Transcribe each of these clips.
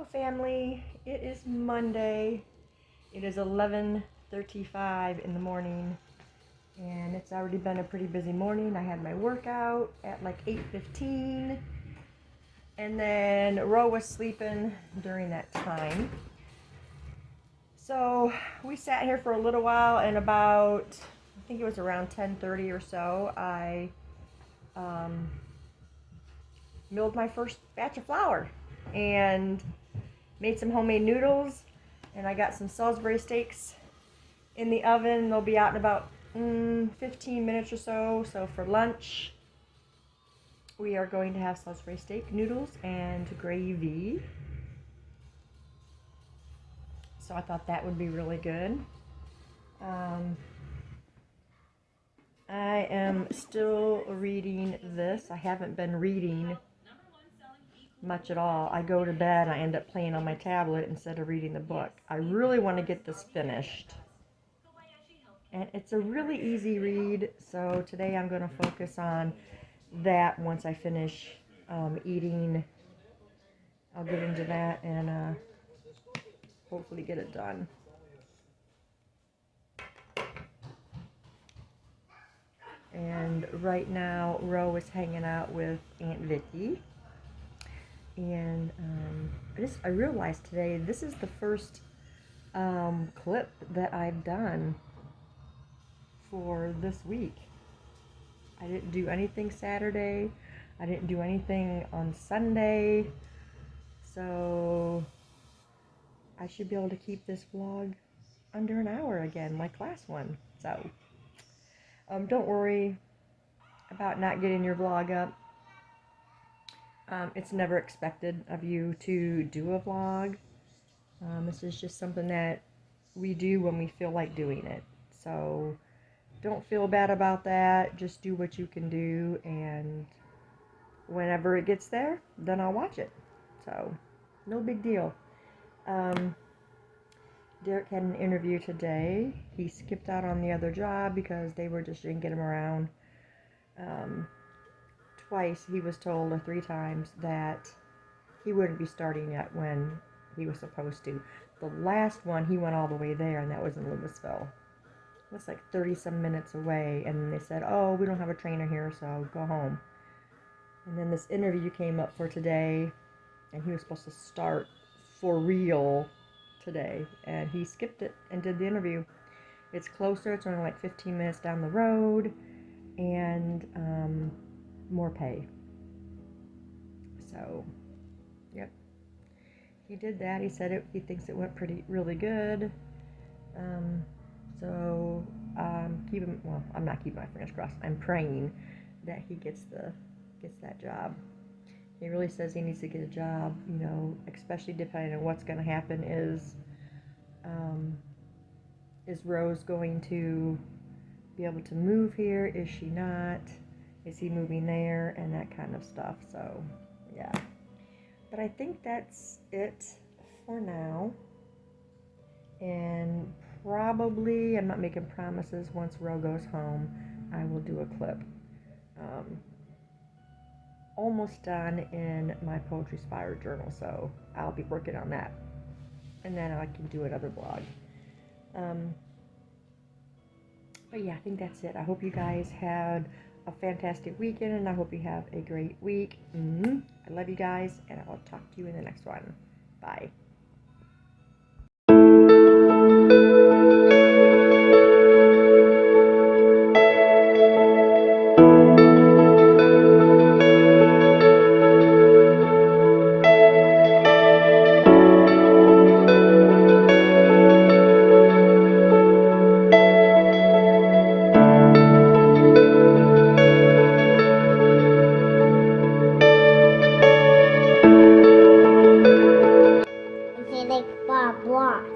Hello family, it is Monday. It is 11:35 in the morning and it's already been a pretty busy morning. I had my workout at like 8:15 and then Ro was sleeping during that time. So we sat here for a little while and about, I think it was around 10:30 or so, I milled my first batch of flour and made some homemade noodles, and I got some Salisbury steaks in the oven. They'll be out in about 15 minutes or so. So for lunch, we are going to have Salisbury steak noodles and gravy. So I thought that would be really good. I am still reading this. I haven't been reading much at all. I go to bed and I end up playing on my tablet instead of reading the book. I really want to get this finished. And it's a really easy read, so today I'm going to focus on that once I finish eating. I'll get into that and hopefully get it done. And right now, Ro is hanging out with Aunt Vicky. And I realized today this is the first clip that I've done for this week. I didn't do anything Saturday. I didn't do anything on Sunday. So I should be able to keep this vlog under an hour again, like last one. So don't worry about not getting your vlog up. It's never expected of you to do a vlog. This is just something that we do when we feel like doing it. So don't feel bad about that. Just do what you can do, and whenever it gets there, then I'll watch it. So no big deal. Derek had an interview today. He skipped out on the other job because they just didn't get him around. Twice he was told, or 3 times, that he wouldn't be starting yet when he was supposed to. The last one, he went all the way there, and that was in Louisville. It's like 30-some minutes away, and they said, oh, we don't have a trainer here, so go home. And then this interview came up for today, and he was supposed to start for real today, and he skipped it and did the interview. It's closer. It's only like 15 minutes down the road, and more pay. So yep, he did that. He said he thinks it went really good. So I'm not keeping my fingers crossed. I'm praying that he gets that job. He really says he needs to get a job, especially depending on what's going to happen. Is Rose going to be able to move here? Is she not? Is he moving there? And that kind of stuff. So, yeah. But I think that's it for now. And probably, I'm not making promises, once Ro goes home, I will do a clip. Almost done in my Poetry Spire journal, so I'll be working on that. And then I can do another vlog. But yeah, I think that's it. I hope you guys had a fantastic weekend, and I hope you have a great week. I love you guys, and I'll talk to you in the next one. Bye. Like Bob Ross.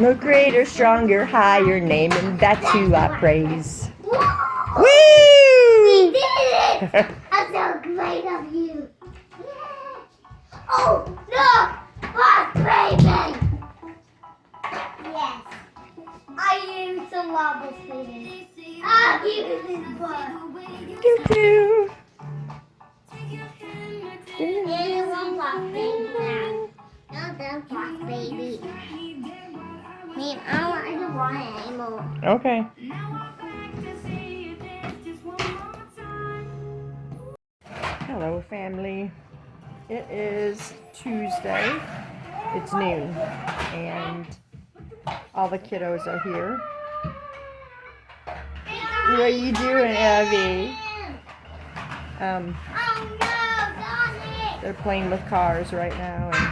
No greater, stronger, higher name, and that's who I praise. Woo! Woo! We did it! I'm so great of you. Yeah. Oh, look! Boss baby! Yes. I use the lava baby. I use this book. Doo doo. And one boss baby now. No, the boss baby. Man, I don't want it anymore. Okay. Hello, family. It is Tuesday. It's noon, and all the kiddos are here. What are you doing, Abby? Oh no, Donnie! They're playing with cars right now, and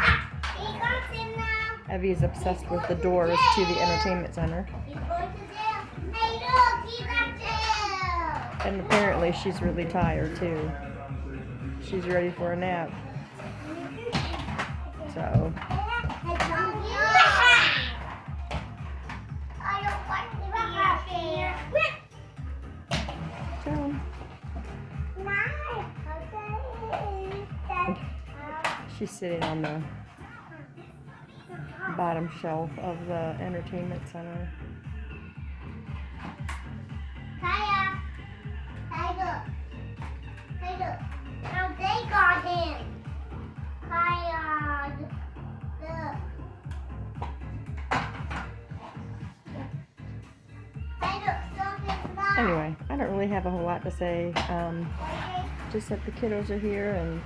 He got him now. Evie's obsessed with the doors to the entertainment center. He's going to jail. Hey, look, he's at jail. And apparently she's really tired too. She's ready for a nap. So, I don't like the rock here. so she's sitting on the bottom shelf of the entertainment center. Kaya, Tiger, Tiger. Now they got him. Kaya, look. Tiger, something's wrong. Anyway, I don't really have a whole lot to say. Just that the kiddos are here, and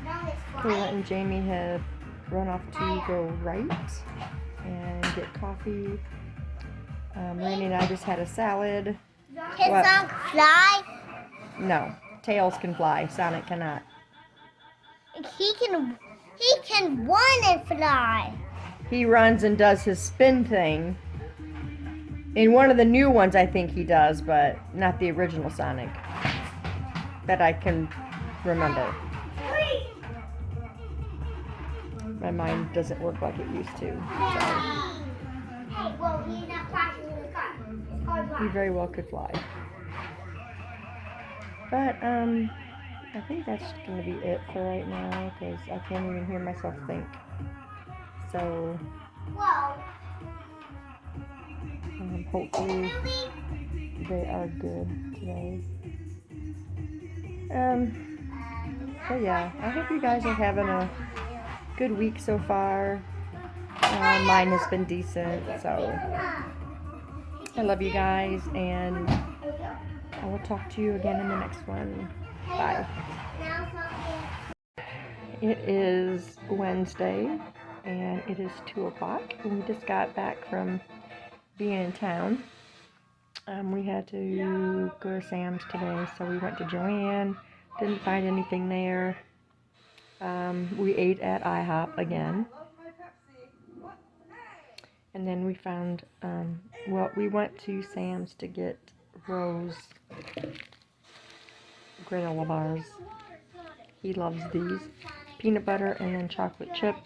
Now it's Kayla quiet. and Jamie have run off to go right and get coffee. Randy and I just had a salad. Can What? Sonic fly? No, tails can fly. Sonic cannot. He can run and fly. He runs and does his spin thing. In one of the new ones, I think he does, but not the original Sonic that I can remember. My mind doesn't work like it used to. So Hey, well, he's not flashing in the car. His car's he locked. very well could fly. But I think that's gonna be it for right now because I can't even hear myself think. So Whoa. hopefully Really? they are good today. But yeah, I hope you guys are having a good week so far. Mine has been decent, so I love you guys, and I will talk to you again in the next one. Bye. Now something. It is Wednesday, and it is 2 o'clock, and we just got back from being in town. We had to go to Sam's today, so we went to Joanne. Didn't find anything there. We ate at IHOP again. And then we found, we went to Sam's to get Rose granola bars. He loves these. Peanut butter and then chocolate chip.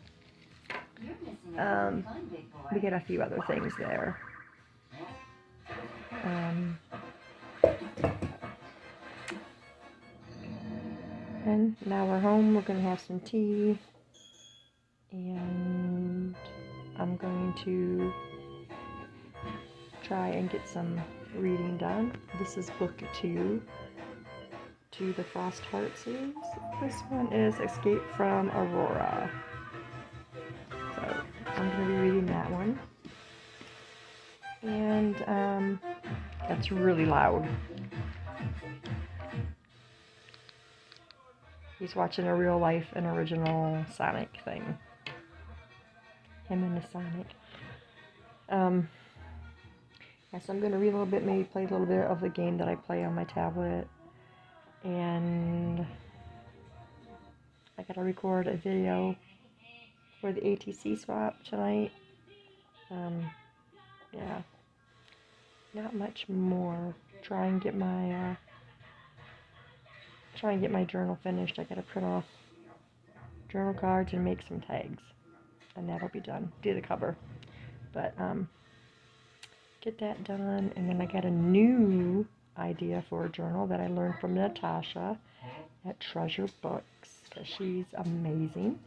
We get a few other things there. And now we're home. We're going to have some tea. And I'm going to try and get some reading done. This is book 2 to the Frost Heart series. This one is Escape from Aurora. So I'm going to be reading that one. And that's really loud. He's watching a real life and original Sonic thing. Him and the Sonic. Yeah, so I'm going to read a little bit, maybe play a little bit of the game that I play on my tablet. And I got to record a video for the ATC swap tonight. Yeah. Not much more. Try and get my journal finished. I got to print off journal cards and make some tags. And that'll be done. Do the cover. But get that done. And then I got a new idea for a journal that I learned from Natasha at Treasure Books, because she's amazing.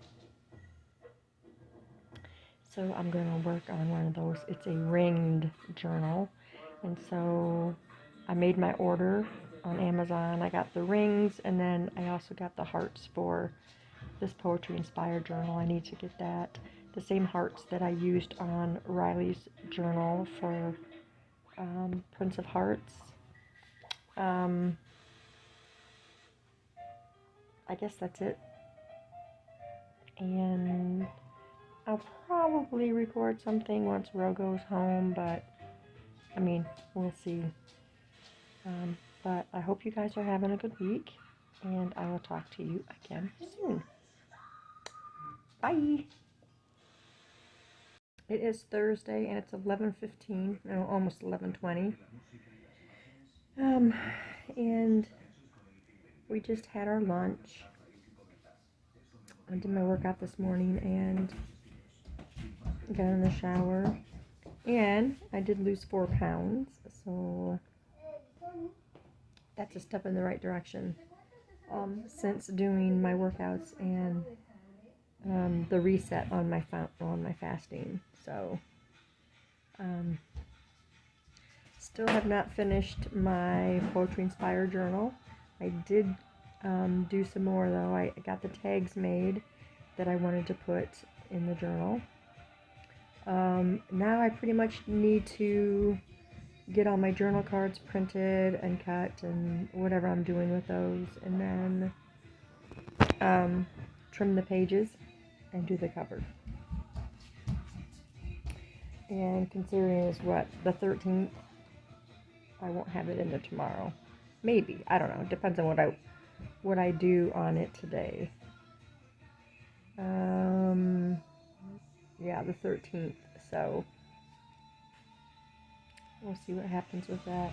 So I'm going to work on one of those. It's a ringed journal. And so I made my order on Amazon. I got the rings, and then I also got the hearts for this poetry inspired journal. I need to get that. The same hearts that I used on Riley's journal for Prince of Hearts. I guess that's it. And I'll probably record something once Ro goes home, but I mean, we'll see. But I hope you guys are having a good week, and I will talk to you again soon. Bye! It is Thursday, and it's 11:15, no, almost 11:20. And we just had our lunch. I did my workout this morning and got in the shower, and I did lose 4 pounds, so that's a step in the right direction since doing my workouts and the reset on my fasting. So still have not finished my poetry inspired journal. I did do some more though. I got the tags made that I wanted to put in the journal. Now I pretty much need to get all my journal cards printed and cut and whatever I'm doing with those, and then trim the pages and do the cover. And considering it's the 13th, I won't have it into tomorrow. Maybe, I don't know. It depends on what I do on it today. Yeah, the 13th. So we'll see what happens with that.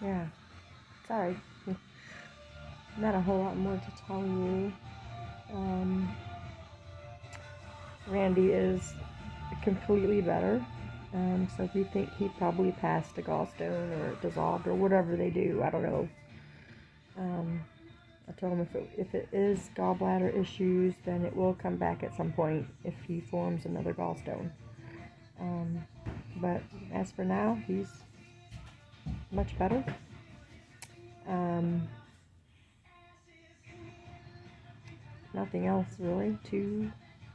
Yeah, sorry. Not a whole lot more to tell you. Randy is completely better. So we think he probably passed a gallstone or dissolved or whatever they do. I don't know. I told him if it is gallbladder issues, then it will come back at some point if he forms another gallstone. But as for now, he's much better. Nothing else really to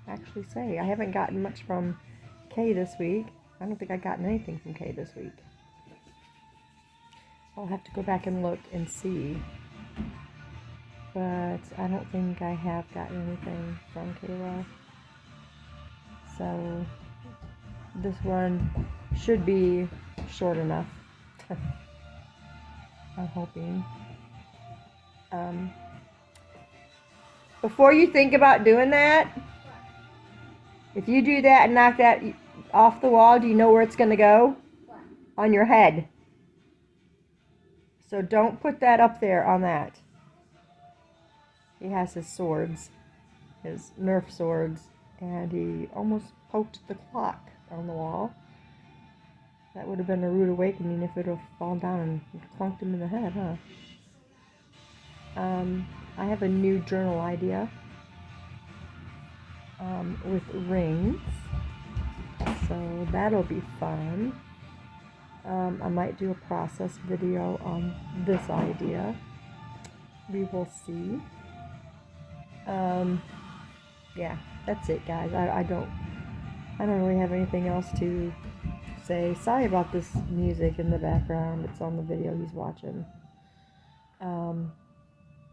actually say. I haven't gotten much from Kay this week. I don't think I've gotten anything from Kay this week. I'll have to go back and look and see. But I don't think I have gotten anything from Kayla. So this one should be short enough. I'm hoping. Before you think about doing that, if you do that and knock that off the wall, do you know where it's going to go? On your head. So don't put that up there on that. He has his swords, his Nerf swords, and he almost poked the clock on the wall. That would have been a rude awakening if it would have fallen down and clunked him in the head, huh? I have a new journal idea with rings, so that'll be fun. I might do a process video on this idea. We will see. Yeah, that's it, guys. I don't really have anything else to say. Sorry about this music in the background. It's on the video he's watching.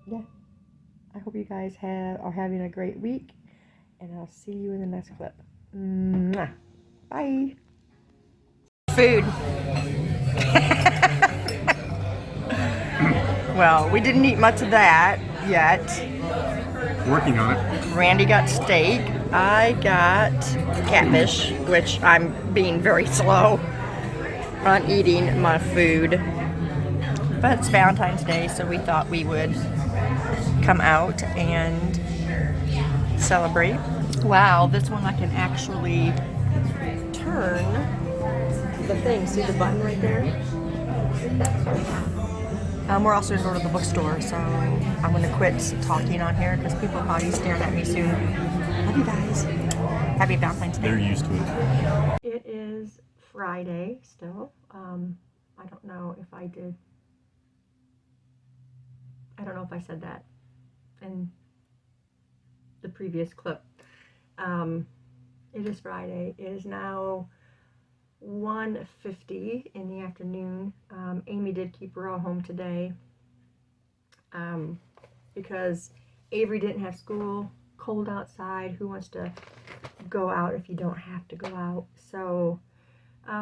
Yeah, I hope you guys are having a great week, and I'll see you in the next clip. Mwah. Bye. Food. Well, we didn't eat much of that yet. Working on it. Randy got steak. I got catfish, which I'm being very slow on eating my food. But it's Valentine's Day, so we thought we would come out and celebrate. Wow, this one I can actually turn the thing. See the button right there? We're also going to go to the bookstore, so I'm going to quit talking on here because people will probably stare at me soon. Love you guys. Happy Valentine's Day. They're used to it. It is Friday still. I don't know if I did. I don't know if I said that in the previous clip. It is Friday. It is now 1:50 in the afternoon. Amy did keep Ro home today because Avery didn't have school. Cold outside. Who wants to go out if you don't have to go out? So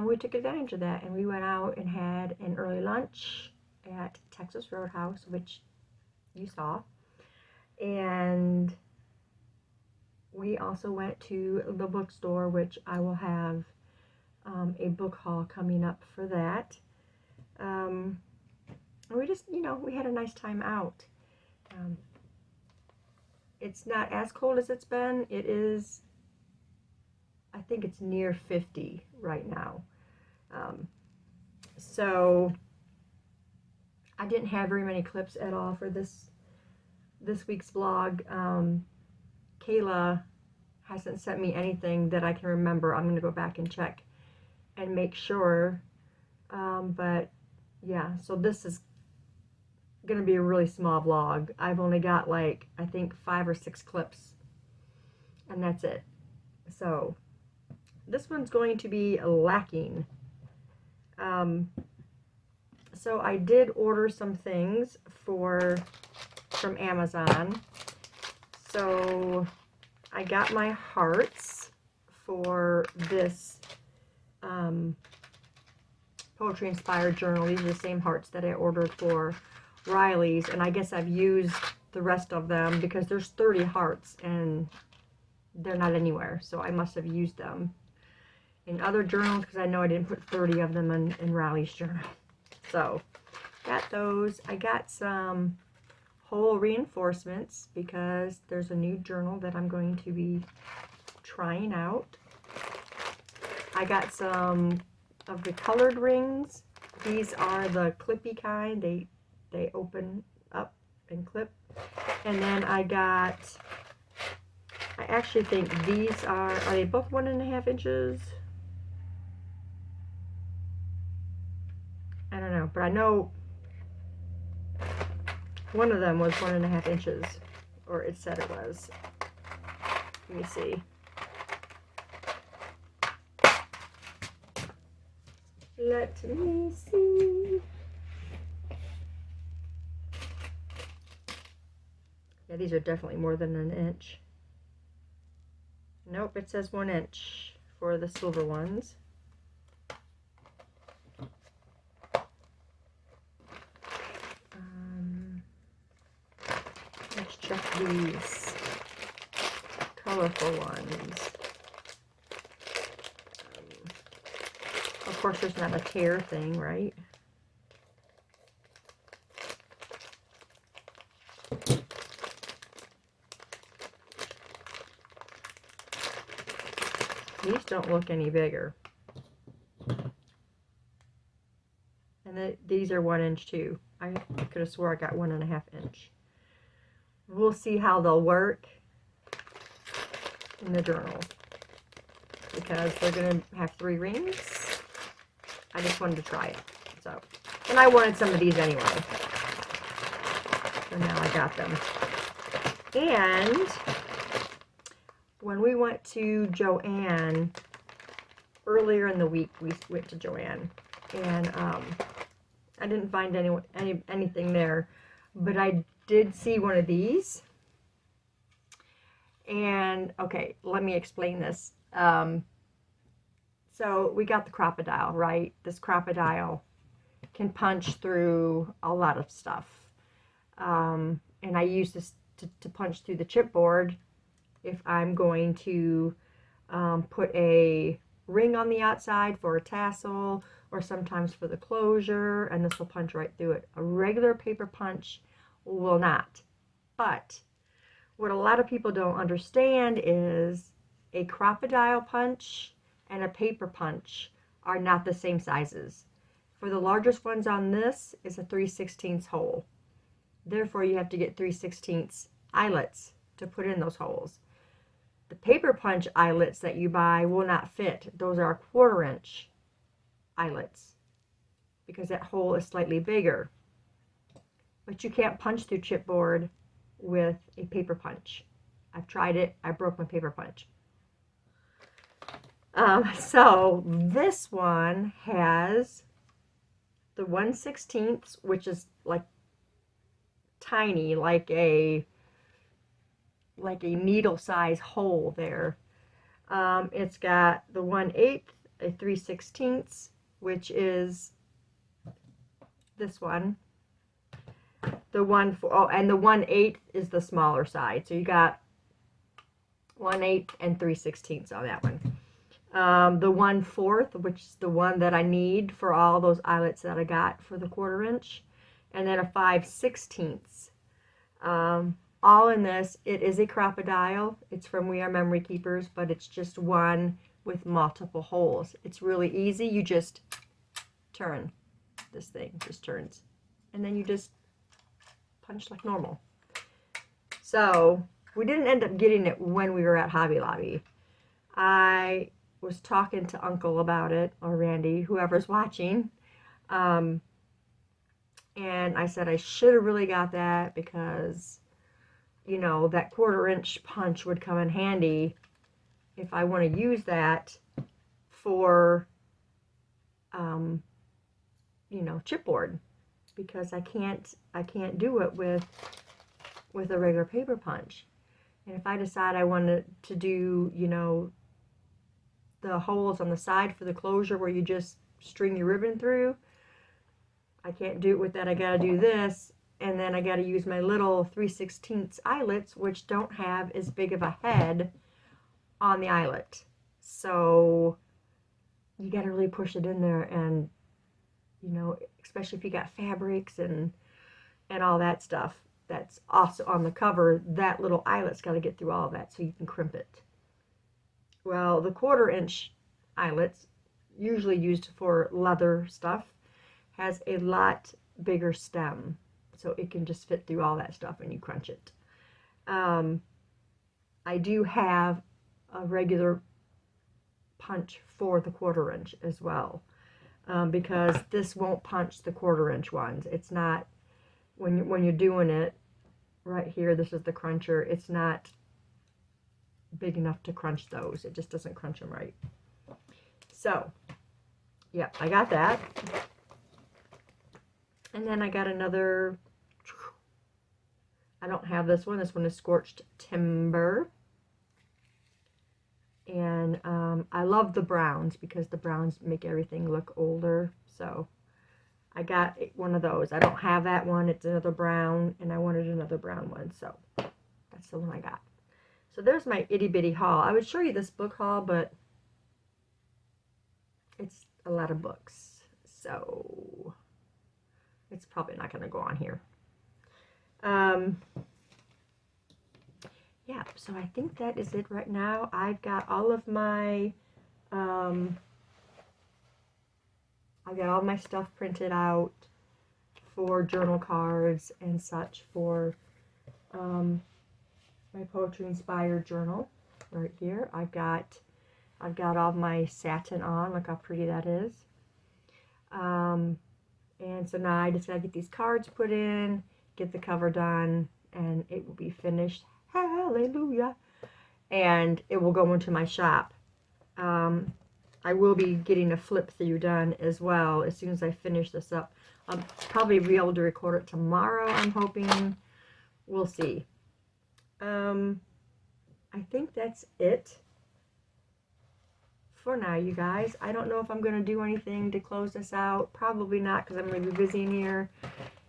we took advantage of that, and we went out and had an early lunch at Texas Roadhouse, which you saw. And we also went to the bookstore, which I will have a book haul coming up for that. We just, we had a nice time out. It's not as cold as it's been. It is, I think it's near 50 right now. So I didn't have very many clips at all for this week's vlog. Kayla hasn't sent me anything that I can remember. I'm going to go back and check and make sure. But yeah, so this is going to be a really small vlog. I've only got I think 5 or 6 clips, and that's it. So this one's going to be lacking. So I did order some things from Amazon. So I got my hearts for this poetry inspired journal. These are the same hearts that I ordered for Riley's, and I guess I've used the rest of them because there's 30 hearts and they're not anywhere, so I must have used them in other journals because I know I didn't put 30 of them in Riley's journal. So got those. I got some whole reinforcements because there's a new journal that I'm going to be trying out. I got some of the colored rings. These are the clippy kind. They open up and clip. And then I actually think these are they both 1.5 inches? I don't know, but I know one of them was 1.5 inches, or it said it was. Let me see. Let me see. Yeah, these are definitely more than 1 inch. Nope, it says 1 inch for the silver ones. Let's check these colorful ones. Of course, there's not a tear thing, right? These don't look any bigger. And these are 1 inch too. I could have swore I got 1.5 inch. We'll see how they'll work in the journal because they're going to have 3 rings. I just wanted to try it. So, and I wanted some of these anyway. So now I got them. And when we went to Joann earlier in the week, we went to Joann, and I didn't find anything there, but I did see one of these. And okay, let me explain this. So we got the crocodile, right? This crocodile can punch through a lot of stuff, and I use this to punch through the chipboard if I'm going to put a ring on the outside for a tassel, or sometimes for the closure, and this will punch right through it. A regular paper punch will not. But what a lot of people don't understand is a crocodile punch and a paper punch are not the same sizes. For the largest ones on this is a 3/16 hole. Therefore, you have to get 3/16 eyelets to put in those holes. The paper punch eyelets that you buy will not fit. Those are 1/4 inch eyelets because that hole is slightly bigger. But you can't punch through chipboard with a paper punch. I've tried it. I broke my paper punch. So this one has the 1/16, which is like tiny, like a needle size hole there. It's got the 1/8, a 3/16, which is this one. The and the 1/8 is the smaller side. So you got 1/8 and 3/16 on that one. The 1/4, which is the one that I need for all those eyelets that I got for the 1/4 inch, and then a 5/16. All in this. It is a crocodile. It's from We Are Memory Keepers, but it's just one with multiple holes. It's really easy. You just turn. This thing just turns, and then you just punch like normal. So we didn't end up getting it when we were at Hobby Lobby. I was talking to Uncle about it, or Randy, whoever's watching, and I said I should have really got that because, you know, that 1/4 inch punch would come in handy if I want to use that for, you know, chipboard, because I can't do it with a regular paper punch. And if I decide I wanted to do, you know, the holes on the side for the closure where you just string your ribbon through, I can't do it with that. I gotta do this, and then I gotta use my little 3/16 eyelets, which don't have as big of a head on the eyelet. So you gotta really push it in there, and, you know, especially if you got fabrics and all that stuff that's also on the cover, that little eyelet's got to get through all of that so you can crimp it. Well, the 1/4 inch eyelets, usually used for leather stuff, has a lot bigger stem, so it can just fit through all that stuff and you crunch it. I do have a regular punch for the 1/4 inch as well, because this won't punch the 1/4 inch ones. It's not, when you're doing it right here, this is the cruncher, it's not big enough to crunch those. It just doesn't crunch them right. So yeah, I got that. And then I got another, I don't have this one. This one is Scorched Timber. And I love the browns because the browns make everything look older. So I got one of those. I don't have that one. It's another brown, and I wanted another brown one. So that's the one I got. So there's my itty bitty haul. I would show you this book haul, but it's a lot of books. So it's probably not going to go on here. Yeah, so I think that is it right now. I've got all of my, I got all my stuff printed out for journal cards and such for my Poetry Inspired journal right here. I've got all my satin on. Look how pretty that is. And so now I just gotta get these cards put in, get the cover done, and it will be finished. Hallelujah. And it will go into my shop. I will be getting a flip through done as well as soon as I finish this up. I'll probably be able to record it tomorrow, I'm hoping. We'll see. I think that's it for now, you guys. I don't know if I'm going to do anything to close this out. Probably not, because I'm going to be busy in here.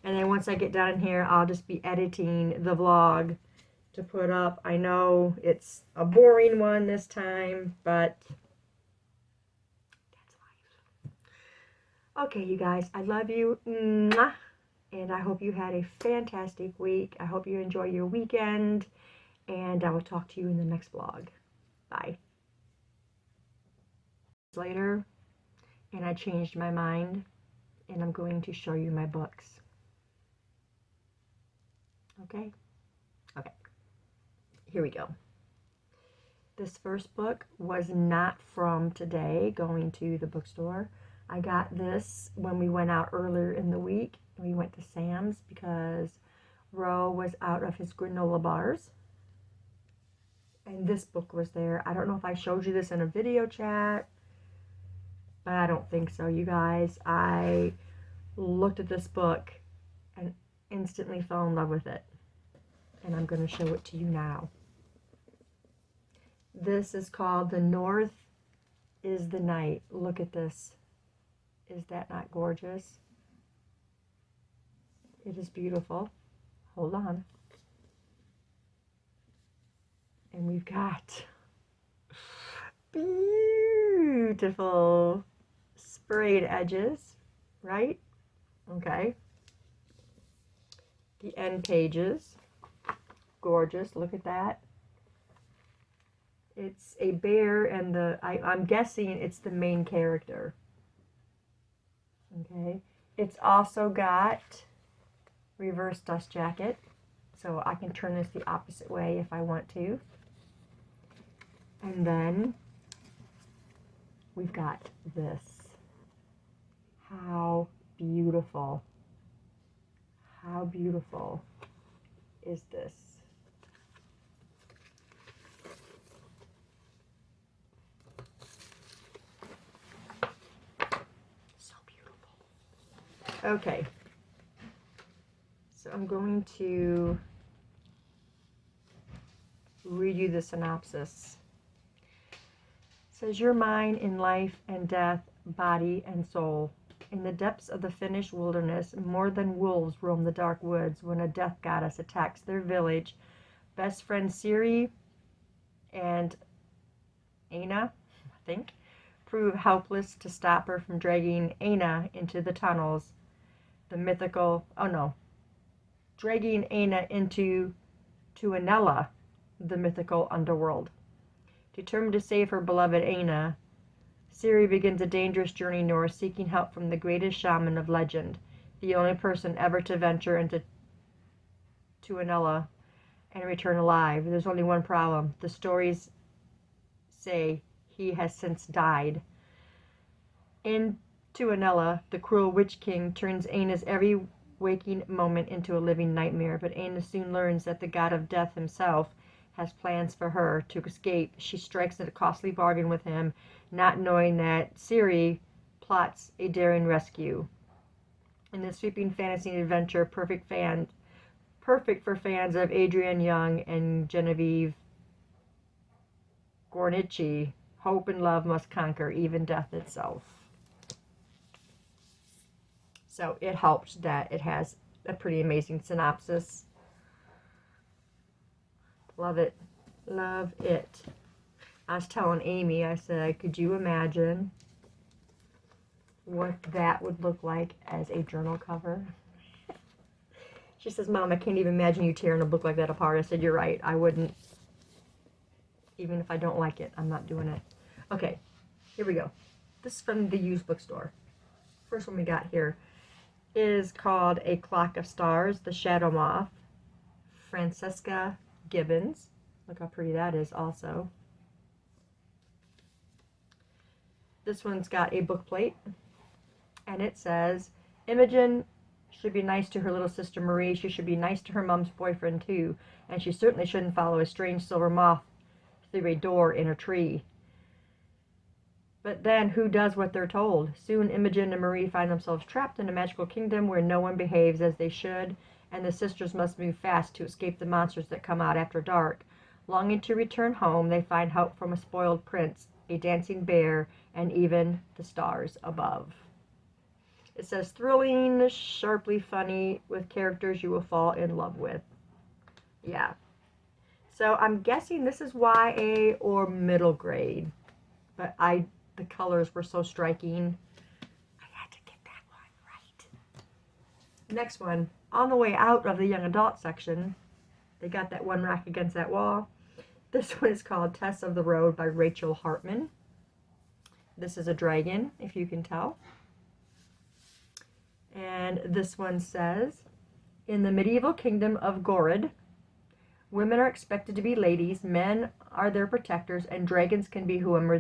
And then once I get done in here, I'll just be editing the vlog to put up. I know it's a boring one this time, but that's life. Okay, you guys, I love you. Mwah. And I hope you had a fantastic week. I hope you enjoy your weekend. And I will talk to you in the next vlog. Bye. Later, and I changed my mind. And I'm going to show you my books. Okay? Okay. Here we go. This first book was not from today, going to the bookstore. I got this when we went out earlier in the week. We went to Sam's because Ro was out of his granola bars. And this book was there. I don't know if I showed you this in a video chat, but I don't think so, you guys. I looked at this book and instantly fell in love with it. And I'm going to show it to you now. This is called The North is the Night. Look at this. Is that not gorgeous? It is beautiful. Hold on. And we've got beautiful sprayed edges, right? Okay. The end pages. Gorgeous. Look at that. It's a bear, and I'm guessing it's the main character. Okay. It's also got reverse dust jacket, so I can turn this the opposite way if I want to. And then we've got this. How beautiful. How beautiful is this? So beautiful. Okay. So I'm going to read you the synopsis. It says, your mind in life and death, body and soul. In the depths of the Finnish wilderness, more than wolves roam the dark woods when a death goddess attacks their village. Best friend Siri and Aina, I think, prove helpless to stop her from dragging Aina into the tunnels. Dragging Aina into Tuonela, the mythical underworld. Determined to save her beloved Aina, Siri begins a dangerous journey north, seeking help from the greatest shaman of legend, the only person ever to venture into Tuonela and return alive. There's only one problem. The stories say he has since died. In Tuonela, the cruel witch king turns Aina's every waking moment into a living nightmare, but Aina soon learns that the god of death himself has plans for her. To escape, she strikes a costly bargain with him, not knowing that Siri plots a daring rescue. In this sweeping fantasy adventure, perfect for fans of Adrienne Young and Genevieve Gornichi, hope and love must conquer even death itself. So it helps that it has a pretty amazing synopsis. Love it. Love it. I was telling Amy, I said, could you imagine what that would look like as a journal cover? She says, Mom, I can't even imagine you tearing a book like that apart. I said, you're right. I wouldn't. Even if I don't like it, I'm not doing it. Okay, here we go. This is from the used bookstore. First one we got here is called A Clock of Stars, The Shadow Moth, Francesca Gibbons. Look how pretty that is also. This one's got a book plate, and it says, Imogen should be nice to her little sister Marie. She should be nice to her mom's boyfriend too, and she certainly shouldn't follow a strange silver moth through a door in a tree. But then who does what they're told? Soon Imogen and Marie find themselves trapped in a magical kingdom where no one behaves as they should, and the sisters must move fast to escape the monsters that come out after dark. Longing to return home, they find help from a spoiled prince, a dancing bear, and even the stars above. It says, thrilling, sharply funny, with characters you will fall in love with. Yeah. So I'm guessing this is YA or middle grade. But the colors were so striking. I had to get that one Next one. On the way out of the young adult section, they got that one rack against that wall. This one is called Tess of the Road by Rachel Hartman. This is a dragon, if you can tell. And this one says, in the medieval kingdom of Gorid, women are expected to be ladies, men are their protectors, and dragons can be whomever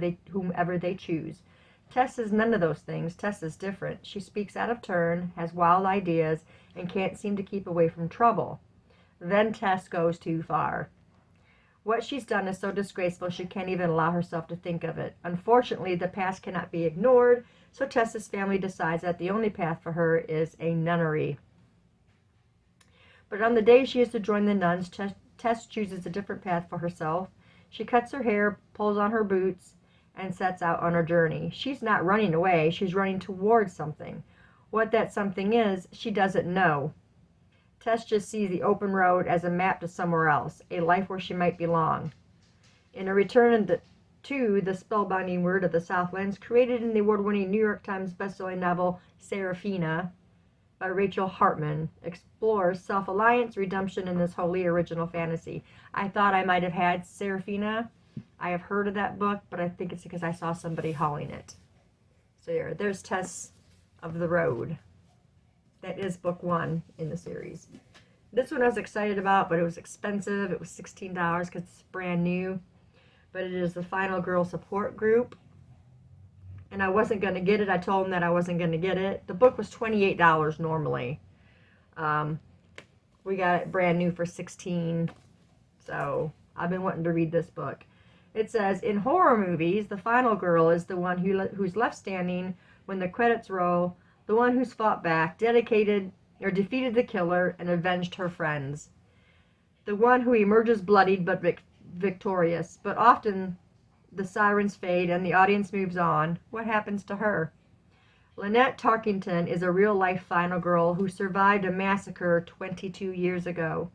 they choose. Tess is none of those things. Tess is different. She speaks out of turn, has wild ideas, and can't seem to keep away from trouble. Then Tess goes too far. What she's done is so disgraceful she can't even allow herself to think of it. Unfortunately, the past cannot be ignored, so Tess's family decides that the only path for her is a nunnery. But on the day she is to join the nuns, Tess chooses a different path for herself. She cuts her hair, pulls on her boots, and sets out on her journey. She's not running away, she's running towards something. What that something is, she doesn't know. Tess just sees the open road as a map to somewhere else, a life where she might belong. In a return to the spellbinding word of the Southlands, created in the award-winning New York Times bestselling novel Serafina by Rachel Hartman, explores self-alliance, redemption in this wholly original fantasy. I thought I might have had Serafina. I have heard of that book, but I think it's because I saw somebody hauling it. So there's Tess of the Road. That is book 1 in the series. This one I was excited about, but it was expensive. It was $16 because it's brand new. But it is the Final Girl Support Group. And I wasn't going to get it. I told them that I wasn't going to get it. The book was $28 normally. We got it brand new for $16. So I've been wanting to read this book. It says, in horror movies, the final girl is the one who's left standing when the credits roll, the one who's fought back, defeated the killer, and avenged her friends. The one who emerges bloodied but victorious. But often the sirens fade and the audience moves on. What happens to her? Lynette Tarkington is a real-life final girl who survived a massacre 22 years ago.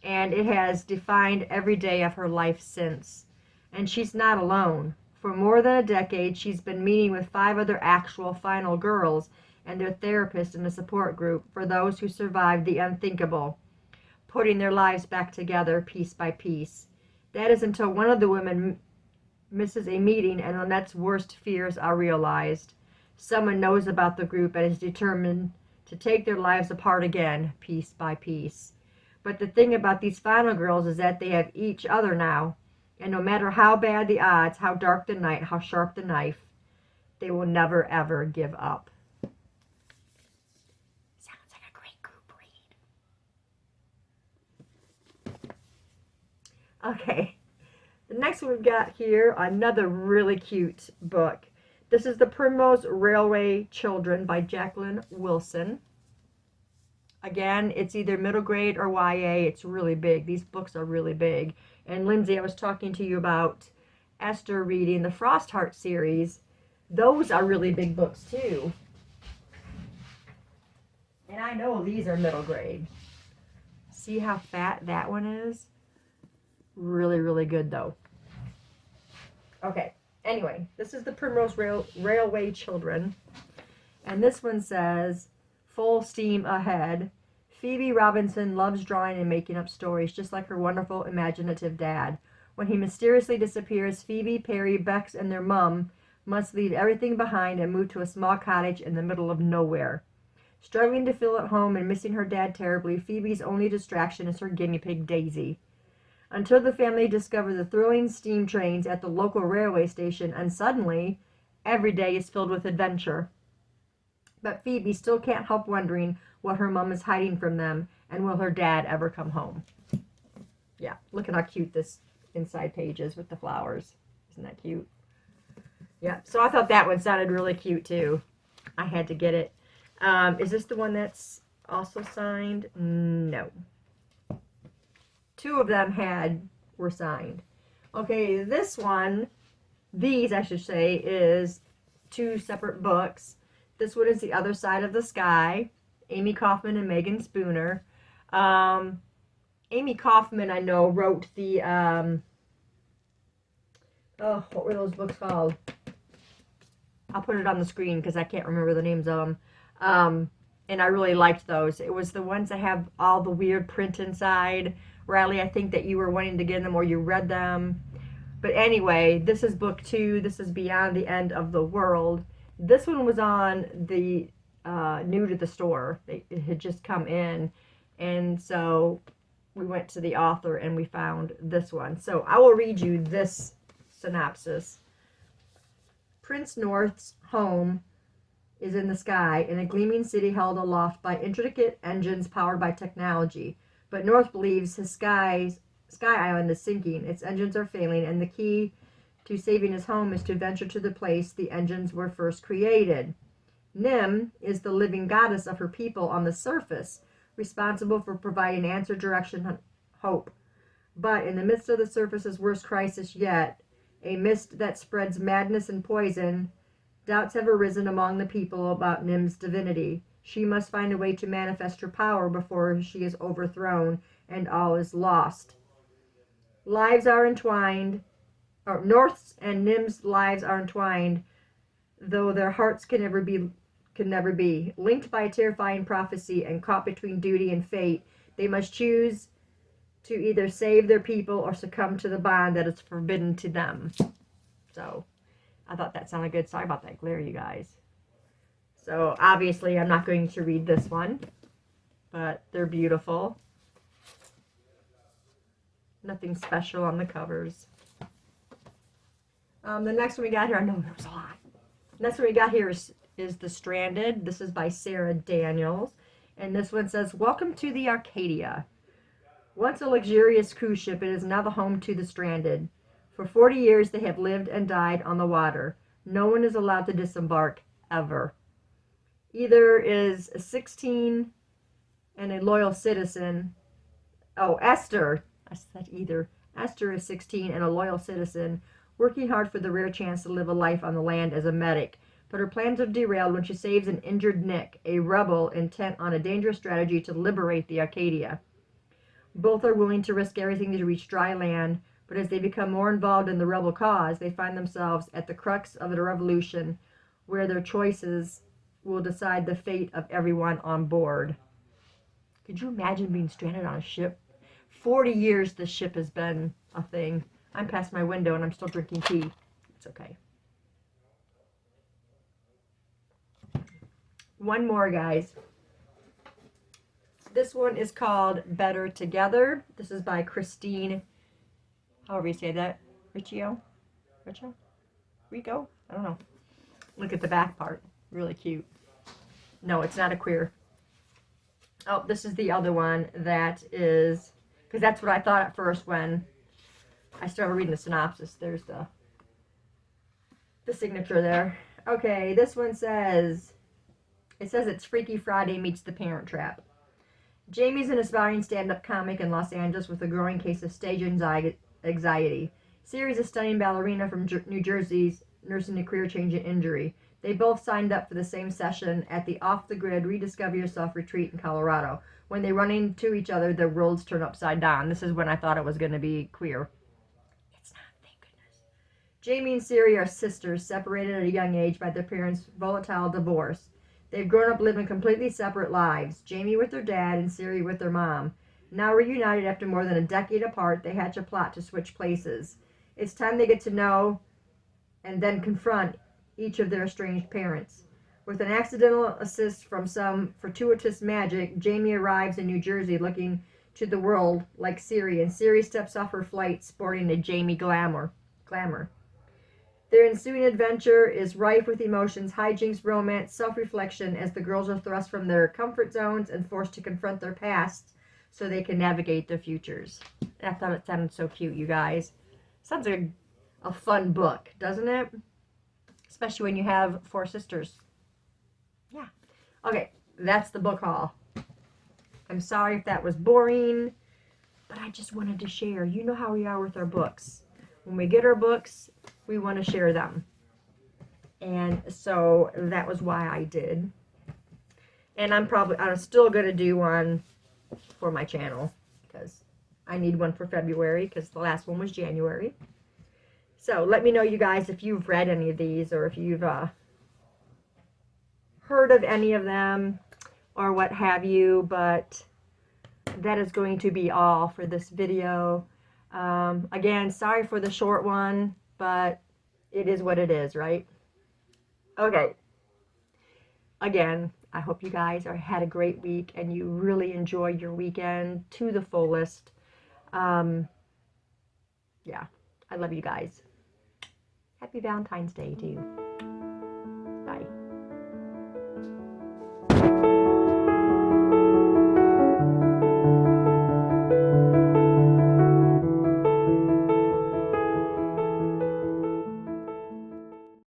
And it has defined every day of her life since. And she's not alone. For more than a decade, she's been meeting with 5 other actual final girls and their therapists in a support group for those who survived the unthinkable, putting their lives back together piece by piece. That is until one of the women misses a meeting and Lynette's worst fears are realized. Someone knows about the group and is determined to take their lives apart again, piece by piece. But the thing about these final girls is that they have each other now, and no matter how bad the odds, how dark the night, how sharp the knife, they will never ever give up. Sounds like a great group read. Okay, the next one we've got here, another really cute book. This is The Primrose Railway Children by Jacqueline Wilson. Again, it's either middle grade or YA. It's really big. These books are really big. And Lindsay, I was talking to you about Esther reading the Frostheart series. Those are really big books too. And I know these are middle grade. See how fat that one is? Really, really good though. Okay, anyway, this is The Primrose Railway Children. And this one says, full steam ahead. Phoebe Robinson loves drawing and making up stories, just like her wonderful, imaginative dad. When he mysteriously disappears, Phoebe, Perry, Bex, and their mum must leave everything behind and move to a small cottage in the middle of nowhere. Struggling to feel at home and missing her dad terribly, Phoebe's only distraction is her guinea pig, Daisy. Until the family discover the thrilling steam trains at the local railway station, and suddenly, every day is filled with adventure. But Phoebe still can't help wondering what her mom is hiding from them, and will her dad ever come home? Yeah, look at how cute this inside page is with the flowers. Isn't that cute? Yeah, so I thought that one sounded really cute too. I had to get it. Is this the one that's also signed? No. 2 of them were signed. Okay, this one, these I should say, is 2 separate books. This one is The Other Side of the Sky, Amy Kaufman and Megan Spooner. Amy Kaufman, I know, wrote the, what were those books called? I'll put it on the screen because I can't remember the names of them. and I really liked those. It was the ones that have all the weird print inside. Riley, I think that you were wanting to get them or you read them. But anyway, this is book 2. This is Beyond the End of the World. This one was on the new to the store. It had just come in. And so we went to the author and we found this one. So I will read you this synopsis. Prince North's home is in the sky, in a gleaming city held aloft by intricate engines powered by technology. But North believes his sky island is sinking, its engines are failing, and the key to saving his home is to venture to the place the engines were first created. Nim is the living goddess of her people on the surface, responsible for providing answer, direction, and hope. But in the midst of the surface's worst crisis yet, a mist that spreads madness and poison, doubts have arisen among the people about Nim's divinity. She must find a way to manifest her power before she is overthrown and all is lost. Lives are entwined, or North's and Nim's lives are entwined, though their hearts can never be. Linked by a terrifying prophecy and caught between duty and fate, they must choose to either save their people or succumb to the bond that is forbidden to them. So, I thought that sounded good. Sorry about that glare, you guys. So, obviously, I'm not going to read this one, but they're beautiful. Nothing special on the covers. The next one we got here, I know there was a lot. Next one we got here is The Stranded. This is by Sarah Daniels. And this one says, Welcome to the Arcadia. Once a luxurious cruise ship, it is now the home to the stranded. For 40 years, they have lived and died on the water. No one is allowed to disembark, ever. Either is 16 and a loyal citizen. Oh, Esther. I said either. Esther is 16 and a loyal citizen, working hard for the rare chance to live a life on the land as a medic. But her plans are derailed when she saves an injured Nick, a rebel intent on a dangerous strategy to liberate the Arcadia. Both are willing to risk everything to reach dry land, but as they become more involved in the rebel cause, they find themselves at the crux of a revolution where their choices will decide the fate of everyone on board. Could you imagine being stranded on a ship? 40 years this ship has been a thing. I'm past my window and I'm still drinking tea. It's okay. One more, guys. This one is called Better Together. This is by Christine, however you say that, Riccio? Rico? I don't know. Look at the back part. Really cute. No, it's not a queer. Oh, this is the other one that is, because that's what I thought at first when I started reading the synopsis. There's the signature there. Okay, this one says, it's Freaky Friday meets The Parent Trap. Jamie's an aspiring stand-up comic in Los Angeles with a growing case of stage anxiety. Siri's a stunning ballerina from New Jersey's nursing a career-changing injury. They both signed up for the same session at the off-the-grid Rediscover Yourself retreat in Colorado. When they run into each other, their worlds turn upside down. This is when I thought it was going to be queer. It's not, thank goodness. Jamie and Siri are sisters, separated at a young age by their parents' volatile divorce. They've grown up living completely separate lives, Jamie with her dad and Siri with their mom. Now reunited after more than a decade apart, they hatch a plot to switch places. It's time they get to know and then confront each of their estranged parents. With an accidental assist from some fortuitous magic, Jamie arrives in New Jersey looking to the world like Siri, and Siri steps off her flight sporting a Jamie glamour. Their ensuing adventure is rife with emotions, hijinks, romance, self-reflection as the girls are thrust from their comfort zones and forced to confront their pasts so they can navigate their futures. I thought it sounded so cute, you guys. Sounds like a fun book, doesn't it? Especially when you have 4 sisters. Yeah. Okay, that's the book haul. I'm sorry if that was boring, but I just wanted to share. You know how we are with our books. When we get our books, we want to share them. And so that was why I did. And I'm still going to do one for my channel because I need one for February because the last one was January. So let me know, you guys, if you've read any of these or if you've heard of any of them or what have you, but that is going to be all for this video. Again, sorry for the short one, but it is what it is, right? Okay. Again, I hope you guys had a great week and you really enjoyed your weekend to the fullest. Yeah, I love you guys. Happy Valentine's Day, too.